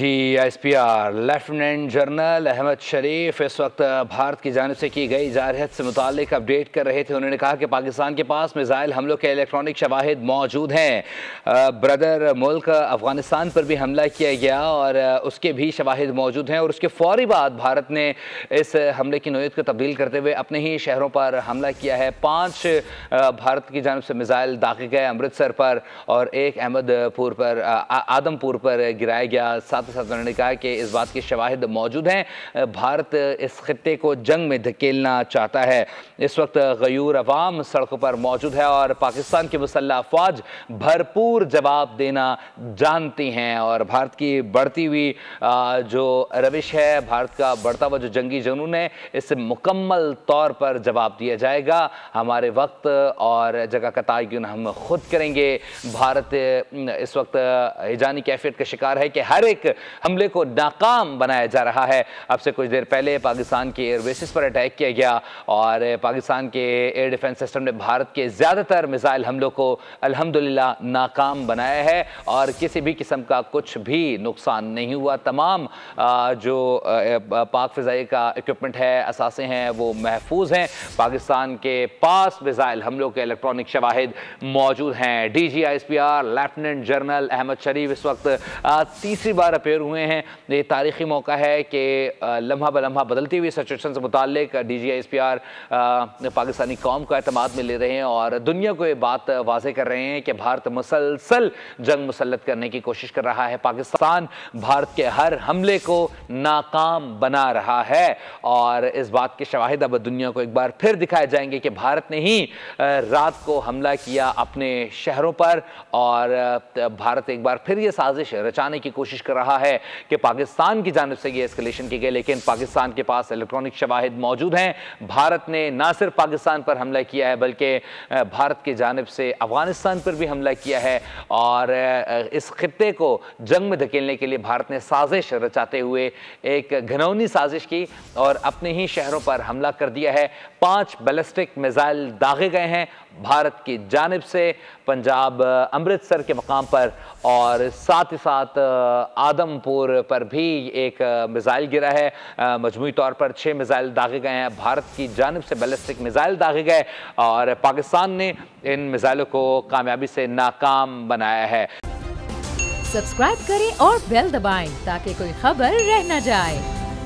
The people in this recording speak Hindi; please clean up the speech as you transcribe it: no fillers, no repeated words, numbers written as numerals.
DGISPR लेफ्टिनेंट जनरल अहमद शरीफ इस वक्त भारत की जानिब से की गई जारहत से मुतालिक अपडेट कर रहे थे। उन्होंने कहा कि पाकिस्तान के पास मिसाइल हमलों के इलेक्ट्रॉनिक शवाहिद मौजूद हैं। ब्रदर मुल्क अफगानिस्तान पर भी हमला किया गया और उसके भी शवाहिद मौजूद हैं और उसके फौरी बाद भारत ने इस हमले की नौयत को तब्दील करते हुए अपने ही शहरों पर हमला किया है। 5 भारत की जानिब से मिसाइल दागे गए अमृतसर पर और एक अहमदपुर पर आदमपुर पर गिराया गया। साथ ही साथ उन्होंने कहा कि इस बात के शवाहिद मौजूद हैं, भारत इस खित्ते को जंग में धकेलना चाहता है। इस वक्त गयूर अवाम सड़कों पर मौजूद है और पाकिस्तान की मुसल्लह अफवाज भरपूर जवाब देना जानती हैं और भारत की बढ़ती हुई जो रविश है, भारत का बढ़ता हुआ जो जंगी जुनून है, इससे मुकम्मल तौर पर जवाब दिया जाएगा। हमारे वक्त और जगह का तयन हम खुद करेंगे। भारत इस वक्त हिजानी कैफियत का शिकार है कि हर एक हमले को नाकाम बनाया जा रहा है। अब से कुछ देर पहले पाकिस्तान के एयरबेसिस पर अटैक किया गया और पाकिस्तान के एयर डिफेंस सिस्टम ने भारत के ज़्यादातर मिसाइल हमलों को अल्हम्दुलिल्लाह नाकाम बनाया है और किसी भी किस्म का कुछ भी नुकसान नहीं हुआ। तमाम जो पाक फ़िज़ाई का इक्विपमेंट है, असासे हैं, वो महफूज हैं। पाकिस्तान के पास मिसाइल हमलों के इलेक्ट्रॉनिक शवाहिद मौजूद हैं। DGISPR लेफ्टिनेंट जनरल अहमद शरीफ इस वक्त तीसरी बार अपेयर हुए हैं। ये तारीखी मौका है कि लम्हा ब लम्हा बदलती हुई सिचुएशन से मुतालिक DGISPR पाकिस्तानी कौम को एतमाद में ले रहे हैं और दुनिया को ये बात वाज़ेह कर रहे हैं कि भारत मुसलसल जंग मुसल्लत करने की कोशिश कर रहा है। पाकिस्तान भारत के हर हमले को नाकाम बना रहा है और इस बात के शवाहिद अब दुनिया को एक बार फिर दिखाए जाएंगे कि भारत ने ही रात को हमला किया अपने शहरों पर और भारत एक बार फिर ये साजिश रचाने की कोशिश कर रहा है कि पाकिस्तान की जानिब से ये एस्केलेशन की गई, लेकिन पाकिस्तान के पास इलेक्ट्रॉनिक शवाहिद मौजूद हैं। भारत ने ना सिर्फ पाकिस्तान पर हमला किया है बल्कि भारत की जानिब से अफगानिस्तान पर भी हमला किया है और इस खित्ते को जंग में धकेलने के लिए भारत ने साजिश रचाते हुए एक घिनौनी साजिश की और अपने ही शहरों पर हमला कर दिया है। 5 बैलिस्टिक मिसाइल दागे गए हैं भारत की जानिब से पंजाब अमृतसर के मकाम पर और साथ ही साथ आदमपुर पर भी एक मिसाइल गिरा है। मजमूई तौर पर 6 मिसाइल दागे गए हैं। भारत की जानिब से बैलिस्टिक मिसाइल दागे गए और पाकिस्तान ने इन मिसाइलों को कामयाबी से नाकाम बनाया है। सब्सक्राइब करें और बेल दबाएं ताकि कोई खबर रह न जाए।